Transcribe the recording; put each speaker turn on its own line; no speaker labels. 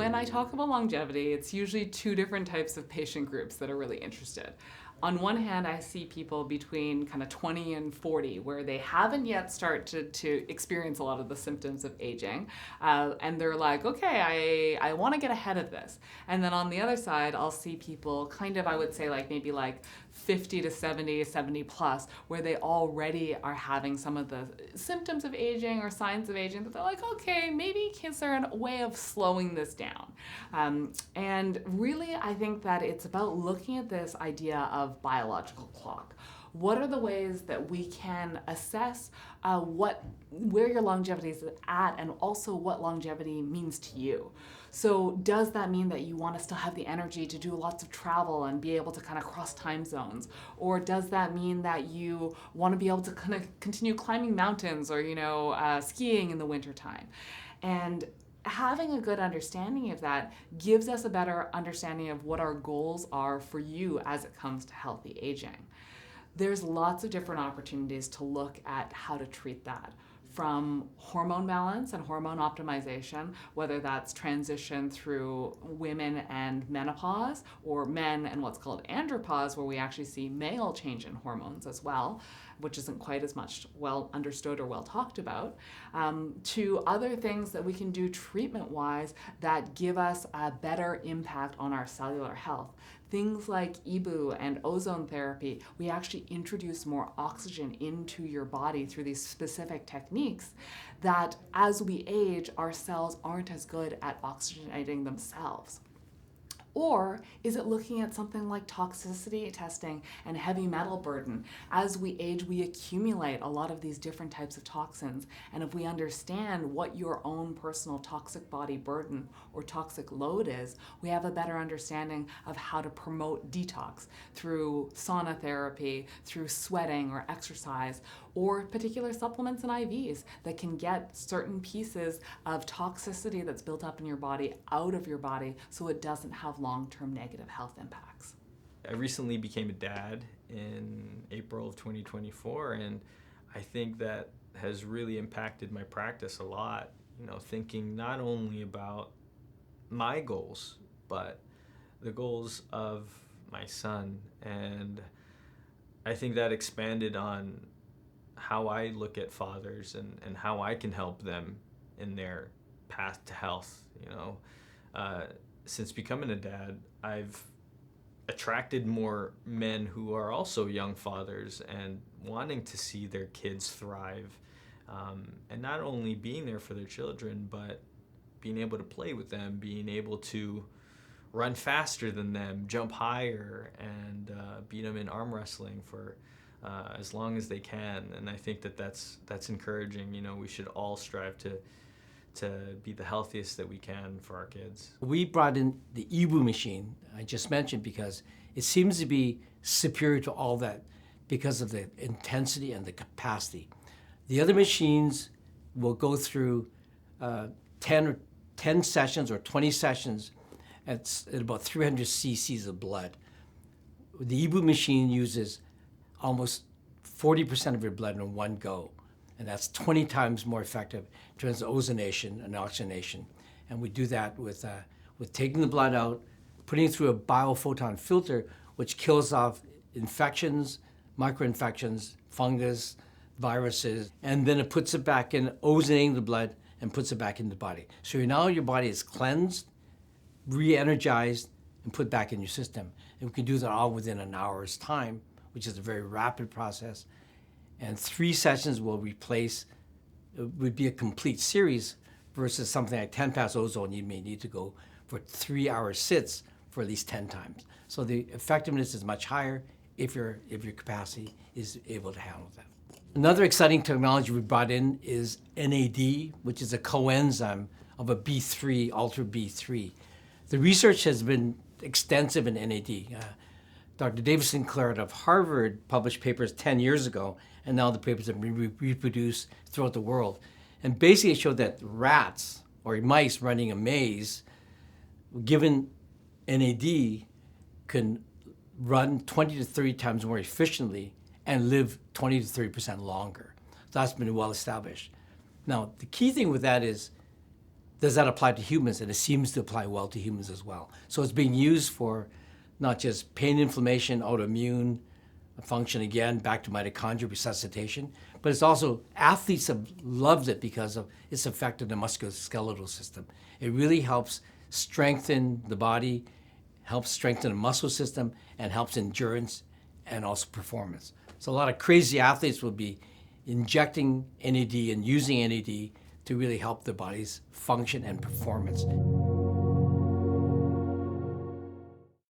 when I talk about longevity, it's usually two different types of patient groups that are really interested. On one hand, I see people between kind of 20 and 40 where they haven't yet started to experience a lot of the symptoms of aging. And they're like, okay, I want to get ahead of this. And then on the other side, I'll see people kind of, I would say maybe 50 to 70, 70 plus, where they already are having some of the symptoms of aging or signs of aging that they're like, okay, maybe is there a way of slowing this down? And really, I think that it's about looking at this idea of biological clock. What are the ways that we can assess where your longevity is at, and also what longevity means to you? So does that mean that you want to still have the energy to do lots of travel and be able to kind of cross time zones? Or does that mean that you want to be able to kind of continue climbing mountains or, skiing in the wintertime? And having a good understanding of that gives us a better understanding of what our goals are for you as it comes to healthy aging. There's lots of different opportunities to look at how to treat that, from hormone balance and hormone optimization, whether that's transition through women and menopause, or men and what's called andropause, where we actually see male change in hormones as well, which isn't quite as much well understood or well talked about, to other things that we can do treatment-wise that give us a better impact on our cellular health. Things like EBOO and ozone therapy, we actually introduce more oxygen into your body through these specific techniques that as we age, our cells aren't as good at oxygenating themselves. Or is it looking at something like toxicity testing and heavy metal burden? As we age, we accumulate a lot of these different types of toxins. And if we understand what your own personal toxic body burden or toxic load is, we have a better understanding of how to promote detox through sauna therapy, through sweating or exercise, or particular supplements and IVs that can get certain pieces of toxicity that's built up in your body out of your body so it doesn't have long-term negative health impacts.
I recently became a dad in April of 2024, and I think that has really impacted my practice a lot, thinking not only about my goals, but the goals of my son. And I think that expanded on how I look at fathers and how I can help them in their path to health. Since becoming a dad, I've attracted more men who are also young fathers and wanting to see their kids thrive, and not only being there for their children, but being able to play with them, being able to run faster than them, jump higher, and beat them in arm wrestling for as long as they can. And I think that's encouraging. We should all strive to be the healthiest that we can for our kids.
We brought in the EBOO machine I just mentioned because it seems to be superior to all that because of the intensity and the capacity. The other machines will go through 10 sessions or 20 sessions at about 300 cc's of blood. The EBOO machine uses almost 40% of your blood in one go. And that's 20 times more effective in terms of ozonation and oxygenation. And we do that with taking the blood out, putting it through a biophoton filter, which kills off infections, microinfections, fungus, viruses, and then it puts it back in, ozonating the blood and puts it back in the body. So now your body is cleansed, re-energized, and put back in your system. And we can do that all within an hour's time, which is a very rapid process. And 3 sessions would be a complete series versus something like 10 pass ozone. You may need to go for 3-hour sits for at least 10 times. So the effectiveness is much higher if your capacity is able to handle that. Another exciting technology we brought in is NAD, which is a coenzyme of a B3, Ultra B3. The research has been extensive in NAD. Dr. David Sinclair of Harvard published papers 10 years ago, and now the papers have been reproduced throughout the world. And basically it showed that rats or mice running a maze, given NAD, can run 20 to 30 times more efficiently and live 20 to 30% longer. So that's been well established. Now, the key thing with that is does that apply to humans? And it seems to apply well to humans as well. So it's being used for not just pain, inflammation, autoimmune function, again, back to mitochondrial resuscitation, but it's also, athletes have loved it because of its effect on the musculoskeletal system. It really helps strengthen the body, helps strengthen the muscle system, and helps endurance and also performance. So a lot of crazy athletes will be injecting NAD and using NAD to really help their body's function and performance.